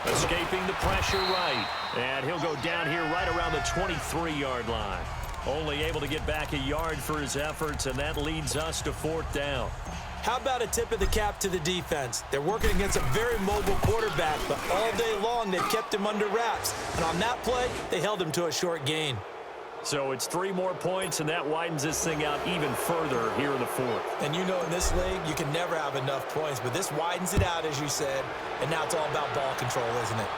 Escaping the pressure right. And he'll go down here right around the 23-yard line. Only able to get back a yard for his efforts, and that leads us to 4th down. How about a tip of the cap to the defense? They're working against a very mobile quarterback, but all day long they've kept him under wraps. And on that play, they held him to a short gain. So it's 3 more points, and that widens this thing out even further here in the 4th. And you know, in this league, you can never have enough points, but this widens it out, as you said, and now it's all about ball control, isn't it?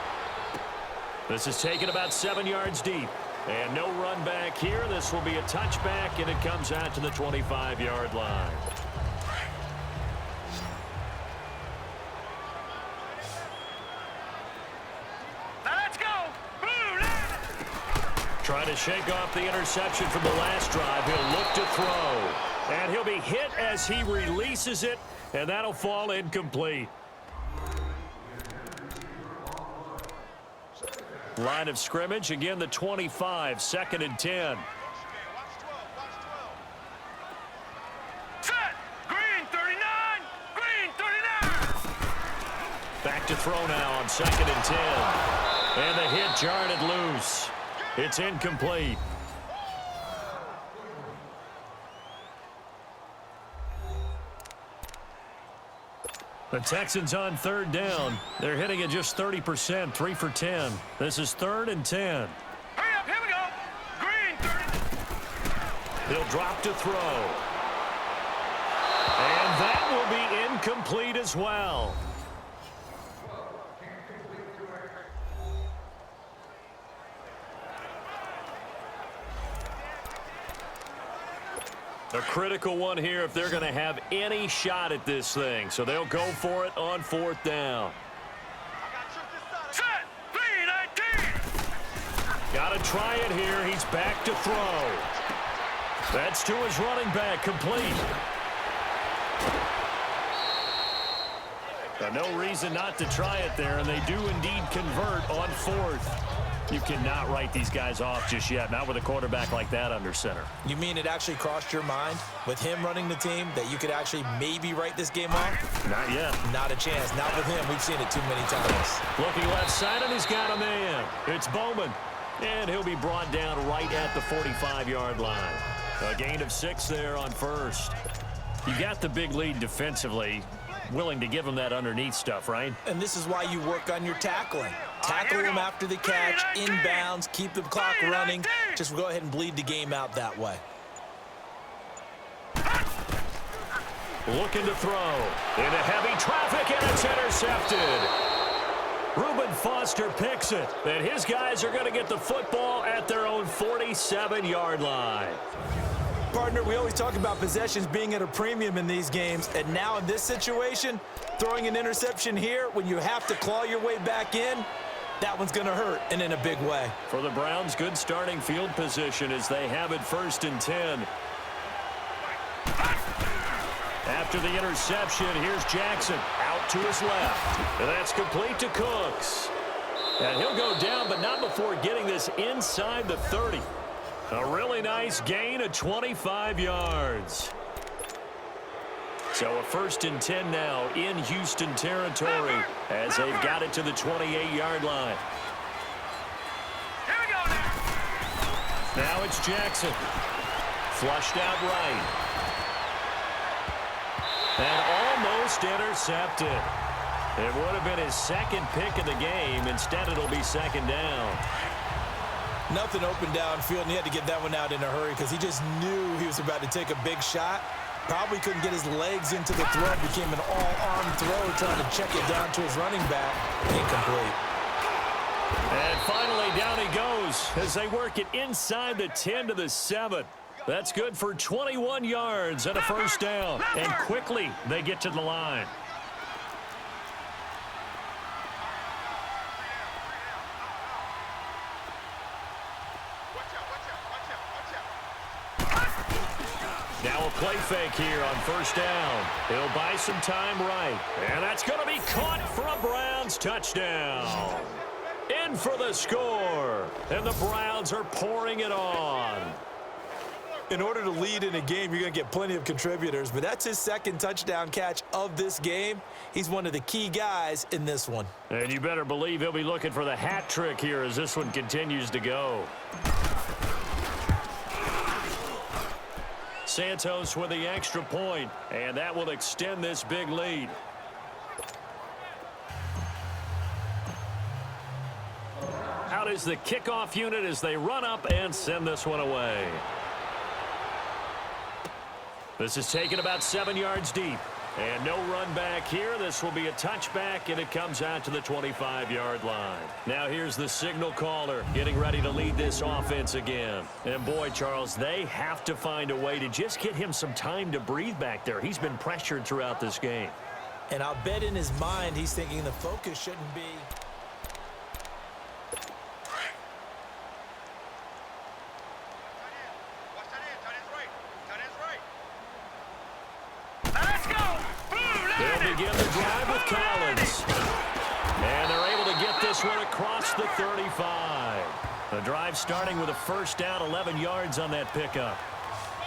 This is taken about 7 yards deep. And no run back here. This will be a touchback, and it comes out to the 25-yard line. Trying to shake off the interception from the last drive. He'll look to throw. And he'll be hit as he releases it, and that'll fall incomplete. Line of scrimmage, again the 25, 2nd and 10. Set! Green 39! Green 39! Back to throw now on 2nd and 10. And the hit jarred it loose. It's incomplete. The Texans on 3rd down. They're hitting at just 30%, 3 for 10. This is 3rd and 10. Hurry up, here we go! Green 30! He'll drop to throw. And that will be incomplete as well. A critical one here if they're going to have any shot at this thing. So they'll go for it on 4th down. Set! 3-19! Got to try it here. He's back to throw. That's to his running back, complete. No reason not to try it there, and they do indeed convert on fourth. You cannot write these guys off just yet, not with a quarterback like that under center. You mean it actually crossed your mind with him running the team that you could actually maybe write this game off? Not yet. Not a chance. Not with him. We've seen it too many times. Looking left side, and he's got a man. It's Bowman, and he'll be brought down right at the 45-yard line. A gain of 6 there on first. You got the big lead defensively. Willing to give him that underneath stuff, right? And this is why you work on your tackling. Tackle him after the catch, inbounds, keep the clock running. Just go ahead and bleed the game out that way. Looking to throw. Into heavy traffic, and it's intercepted. Reuben Foster picks it. And his guys are going to get the football at their own 47-yard line. Partner, we always talk about possessions being at a premium in these games, and now in this situation, throwing an interception here when you have to claw your way back in, that one's going to hurt, and in a big way. For the Browns, good starting field position as they have it 1st and 10. After the interception, here's Jackson out to his left. And that's complete to Cooks. And he'll go down, but not before getting this inside the 30. A really nice gain of 25 yards. So a 1st and 10 now in Houston territory as they've got it to the 28-yard line. Here we go now. Now it's Jackson. Flushed out right. And almost intercepted. It would have been his 2nd pick of the game. Instead, it'll be 2nd down. Nothing open downfield, and he had to get that one out in a hurry because he just knew he was about to take a big shot. Probably couldn't get his legs into the throw. Became an all-arm throw, trying to check it down to his running back. Incomplete. And finally, down he goes as they work it inside the 10 to the 7. That's good for 21 yards and a 1st down. And quickly, they get to the line. Now a play fake here on 1st down. He'll buy some time right. And that's going to be caught for a Browns touchdown. In for the score. And the Browns are pouring it on. In order to lead in a game, you're going to get plenty of contributors, but that's his 2nd touchdown catch of this game. He's one of the key guys in this one. And you better believe he'll be looking for the hat trick here as this one continues to go. Santos with the extra point, and that will extend this big lead. Out is the kickoff unit as they run up and send this one away. This is taken about 7 yards deep. And no run back here. This will be a touchback, and it comes out to the 25-yard line. Now here's the signal caller getting ready to lead this offense again. And boy, Charles, they have to find a way to just get him some time to breathe back there. He's been pressured throughout this game. And I'll bet in his mind he's thinking the focus shouldn't be... They'll begin the drive with Collins. And they're able to get this one across the 35. The drive starting with a 1st down, 11 yards on that pickup.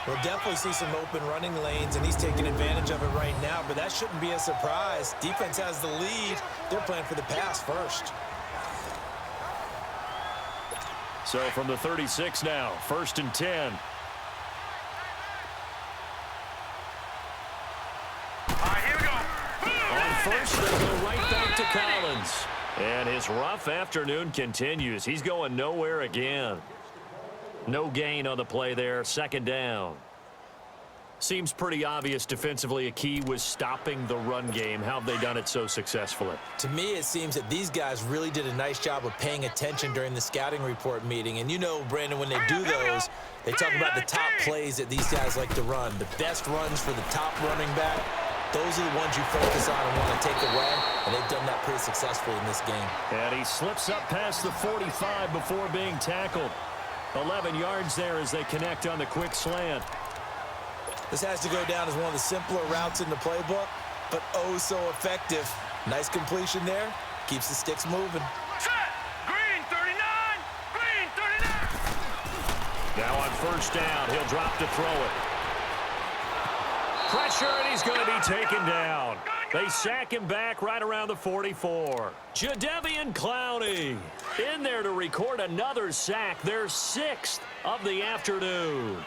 We'll definitely see some open running lanes, and he's taking advantage of it right now, but that shouldn't be a surprise. Defense has the lead. They're playing for the pass first. So from the 36 now, 1st and 10. First, they go right back to Collins. And his rough afternoon continues. He's going nowhere again. No gain on the play there. 2nd down. Seems pretty obvious defensively a key was stopping the run game. How have they done it so successfully? To me, it seems that these guys really did a nice job of paying attention during the scouting report meeting. And you know, Brandon, when they do those, they talk about the top plays that these guys like to run. The best runs for the top running back. Those are the ones you focus on and want to take away, and they've done that pretty successfully in this game. And he slips up past the 45 before being tackled. 11 yards there as they connect on the quick slant. This has to go down as one of the simpler routes in the playbook, but oh so effective. Nice completion there. Keeps the sticks moving. Set. Green 39. Green 39. Now on first down, he'll drop to throw it. Pressure, and he's going to be taken down. They sack him back right around the 44. Jadeveon Clowney in there to record another sack, their 6th of the afternoon.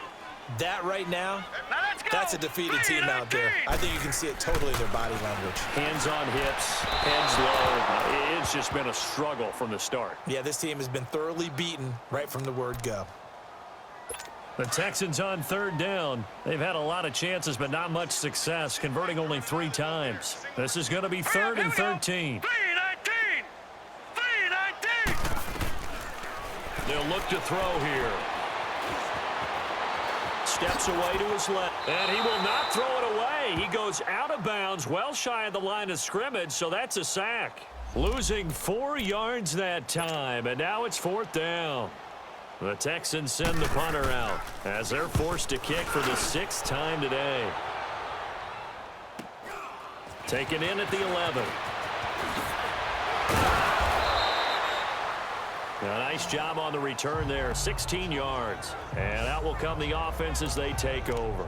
That right now, Now let's go. that's a defeated team out there. I think you can see it totally in their body language. Hands on hips, heads low. It's just been a struggle from the start. Yeah, this team has been thoroughly beaten right from the word go. The Texans on third down. They've had a lot of chances, but not much success, converting only 3 times. This is going to be 3rd and 13. 319. 319. They'll look to throw here. Steps away to his left, and he will not throw it away. He goes out of bounds, well shy of the line of scrimmage, so that's a sack. Losing 4 yards that time, and now it's 4th down. The Texans send the punter out as they're forced to kick for the 6th time today. Taken in at the 11. A nice job on the return there, 16 yards. And out will come the offense as they take over.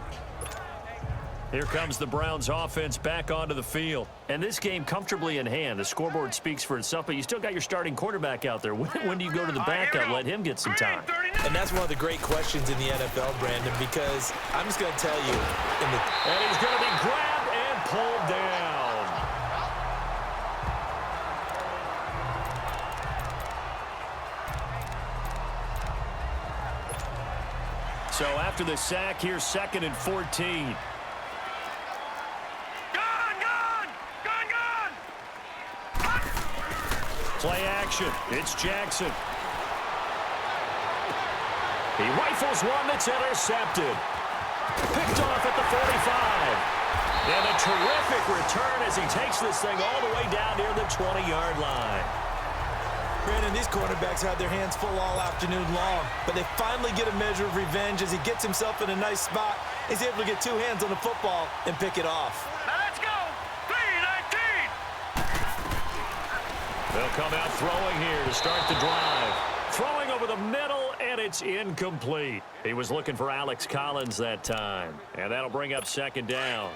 Here comes the Browns offense back onto the field. And this game comfortably in hand. The scoreboard speaks for itself, but you still got your starting quarterback out there. When do you go to the backup, let him get some time? And that's one of the great questions in the NFL, Brandon, because I'm just going to tell you. And he's going to be grabbed and pulled down. So after the sack, here's 2nd and 14. Play action. It's Jackson. He rifles one that's intercepted. Picked off at the 45. And a terrific return as he takes this thing all the way down near the 20-yard line. Brandon, these quarterbacks had their hands full all afternoon long, but they finally get a measure of revenge as he gets himself in a nice spot. He's able to get 2 hands on the football and pick it off. Now let's go. 319. They'll come out throwing here to start the drive. Throwing over the middle, and it's incomplete. He was looking for Alex Collins that time, and that'll bring up 2nd down.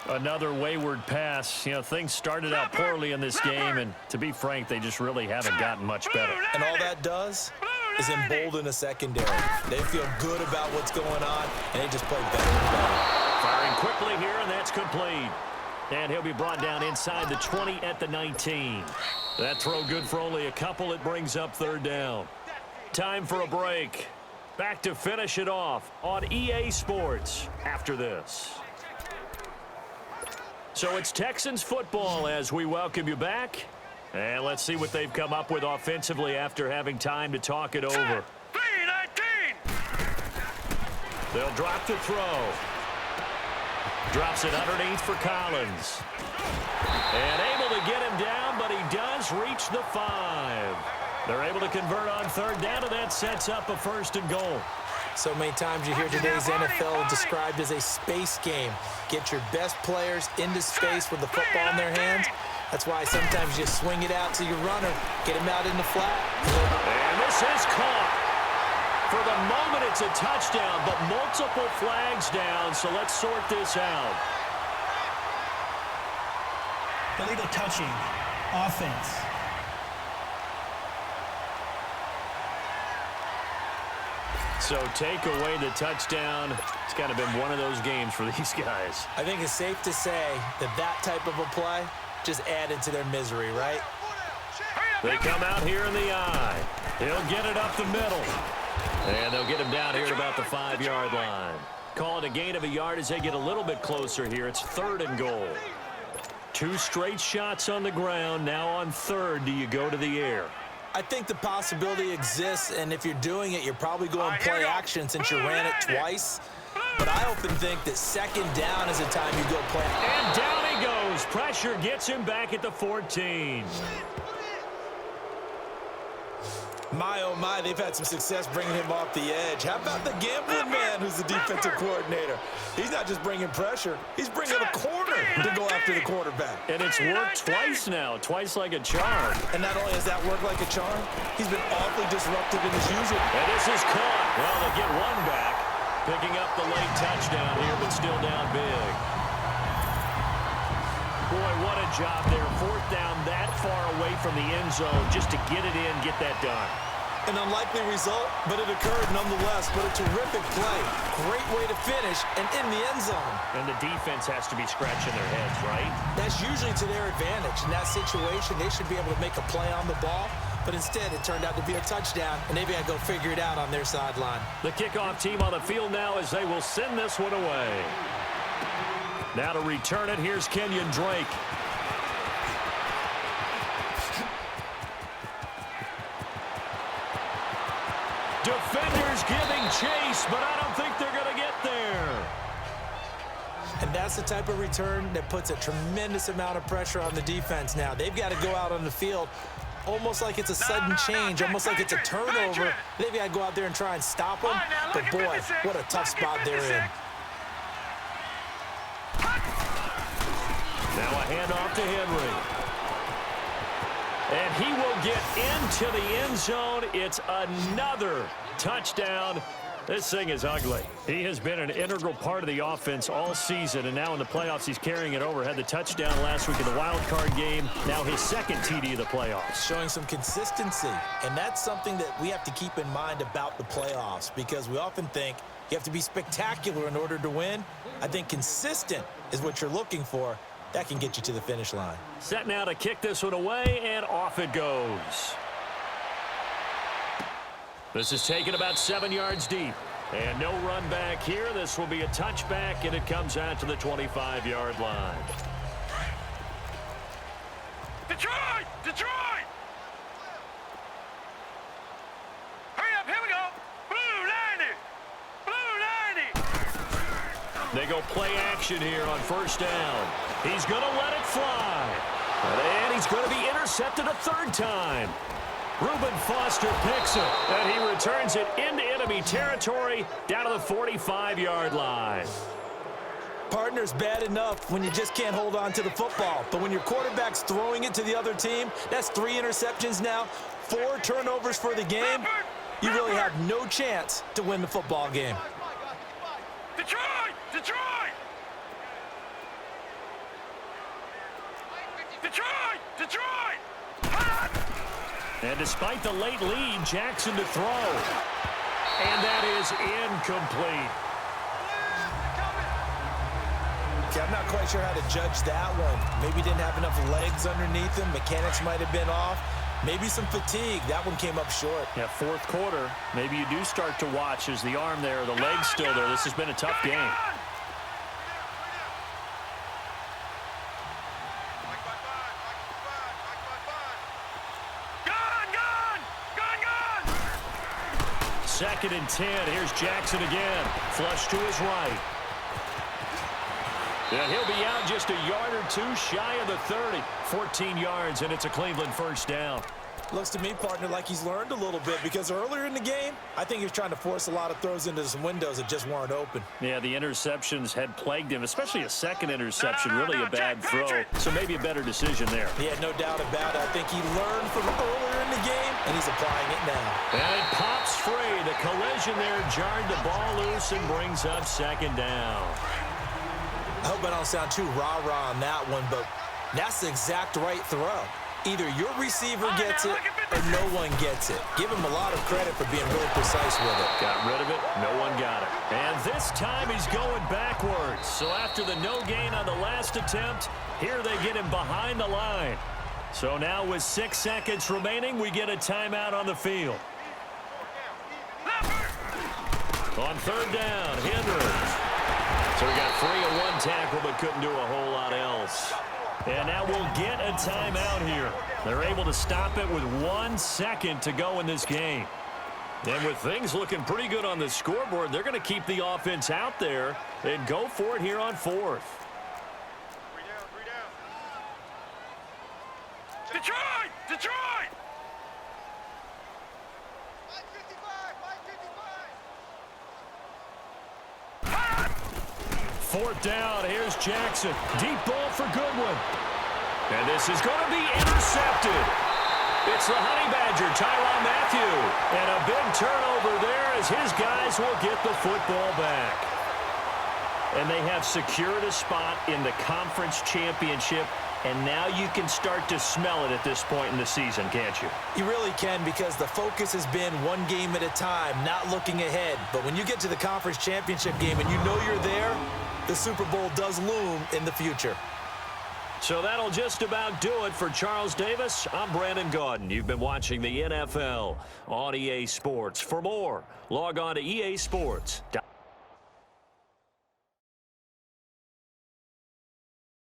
Another wayward pass. You know, things started out poorly in this game, and to be frank, they just really haven't gotten much better. And all that does is embolden a secondary. They feel good about what's going on, and they just play better and better. Firing quickly here, and that's complete. And he'll be brought down inside the 20 at the 19. That throw good for only a couple. It brings up 3rd down. Time for a break. Back to finish it off on EA Sports after this. So it's Texans football as we welcome you back. And let's see what they've come up with offensively after having time to talk it over. 319. They'll drop the throw. Drops it underneath for Collins. And able to get him down, but he does reach the 5. They're able to convert on 3rd down, and that sets up a 1st and goal. So many times you hear today's NFL described as a space game. Get your best players into space with the football in their hands. That's why sometimes you swing it out to your runner, get him out in the flat. And this is caught. For the moment, it's a touchdown, but multiple flags down, so let's sort this out. Illegal touching. Offense. So take away the touchdown. It's kind of been one of those games for these guys. I think it's safe to say that that type of a play just added to their misery, right? They come out here in the eye. He'll get it up the middle. And they'll get him down here at about the 5-yard line. Call it a gain of a yard as they get a little bit closer here. It's 3rd and goal. 2 straight shots on the ground. Now on 3rd, do you go to the air? I think the possibility exists, and if you're doing it, you're probably going play action since you ran it twice. But I often think that 2nd down is the time you go play. And down he goes. Pressure gets him back at the 14. My, oh my, they've had some success bringing him off the edge. How about the gambling man who's the defensive coordinator? He's not just bringing pressure, he's bringing a corner to go after the quarterback. And it's worked twice now, twice like a charm. And not only has that worked like a charm, he's been awfully disruptive in his usual. And this is caught. Well, they get one back, picking up the late touchdown here, but still down big. Boy, what a job there. Fourth down that far away from the end zone just to get it in, get that done. An unlikely result, but it occurred nonetheless. But a terrific play. Great way to finish and in the end zone. And the defense has to be scratching their heads, right? That's usually to their advantage. In that situation, they should be able to make a play on the ball. But instead, it turned out to be a touchdown, and they've got to go figure it out on their sideline. The kickoff team on the field now as they will send this one away. Now to return it, here's Kenyon Drake. Defenders giving chase, but I don't think they're going to get there. And that's the type of return that puts a tremendous amount of pressure on the defense now. They've got to go out on the field almost like it's a sudden change, almost like it's a turnover. They've got to go out there and try and stop them. But, boy, what a tough spot they're in. Now a handoff to Henry. And he will get into the end zone. It's another touchdown. This thing is ugly. He has been an integral part of the offense all season, and now in the playoffs he's carrying it over. Had the touchdown last week in the wild card game. Now his second TD of the playoffs. Showing some consistency, and that's something that we have to keep in mind about the playoffs because we often think you have to be spectacular in order to win. I think consistent is what you're looking for. That can get you to the finish line. Set now to kick this one away, and off it goes. This is taken about 7 yards deep. And no run back here. This will be a touchback, and it comes out to the 25-yard line. Detroit! Detroit! Hurry up, here we go! Blue 90! Blue 90! They go play action here on first down. He's going to let it fly. And he's going to be intercepted a third time. Reuben Foster picks it, and he returns it into enemy territory down to the 45-yard line. Partner's bad enough when you just can't hold on to the football. But when your quarterback's throwing it to the other team, that's 3 interceptions now, 4 turnovers for the game. You really have no chance to win the football game. Detroit! Detroit! Detroit! Detroit! And despite the late lead, Jackson to throw. And that is incomplete. Okay, I'm not quite sure how to judge that one. Maybe didn't have enough legs underneath him. Mechanics might have been off. Maybe some fatigue. That one came up short. Yeah, fourth quarter. Maybe you do start to watch as the arm there, the leg's still there. This has been a tough game. Second and 10. Here's Jackson again. Flush to his right. And he'll be out just a yard or two shy of the 30. 14 yards, and it's a Cleveland first down. Looks to me, partner, like he's learned a little bit because earlier in the game, I think he was trying to force a lot of throws into some windows that just weren't open. Yeah, the interceptions had plagued him, especially a second interception, really a bad throw. So maybe a better decision there. Yeah, no doubt about it. I think he learned from earlier in the game, and he's applying it now. And it pops free. The collision there jarred the ball loose and brings up second down. I hope I don't sound too rah-rah on that one, but that's the exact right throw. Either your receiver gets it or no one gets it. Give him a lot of credit for being really precise with it. Got rid of it. No one got it. And this time he's going backwards. So after the no gain on the last attempt, here they get him behind the line. So now with 6 seconds remaining, we get a timeout on the field. On third down, Henry. So we got 3 on one tackle, but couldn't do a whole lot else. And now we'll get a timeout here. They're able to stop it with 1 second to go in this game. And with things looking pretty good on the scoreboard, they're going to keep the offense out there and go for it here on fourth. Detroit! Detroit! 4th down. Here's Jackson. Deep ball for Goodwin. And this is going to be intercepted. It's the Honey Badger, Tyrann Mathieu. And a big turnover there as his guys will get the football back. And they have secured a spot in the conference championship. And now you can start to smell it at this point in the season, can't you? You really can, because the focus has been one game at a time, not looking ahead. But when you get to the conference championship game and you know you're there, the Super Bowl does loom in the future. So that'll just about do it for Charles Davis. I'm Brandon Gaudin. You've been watching the NFL on EA Sports. For more, log on to EASports.com.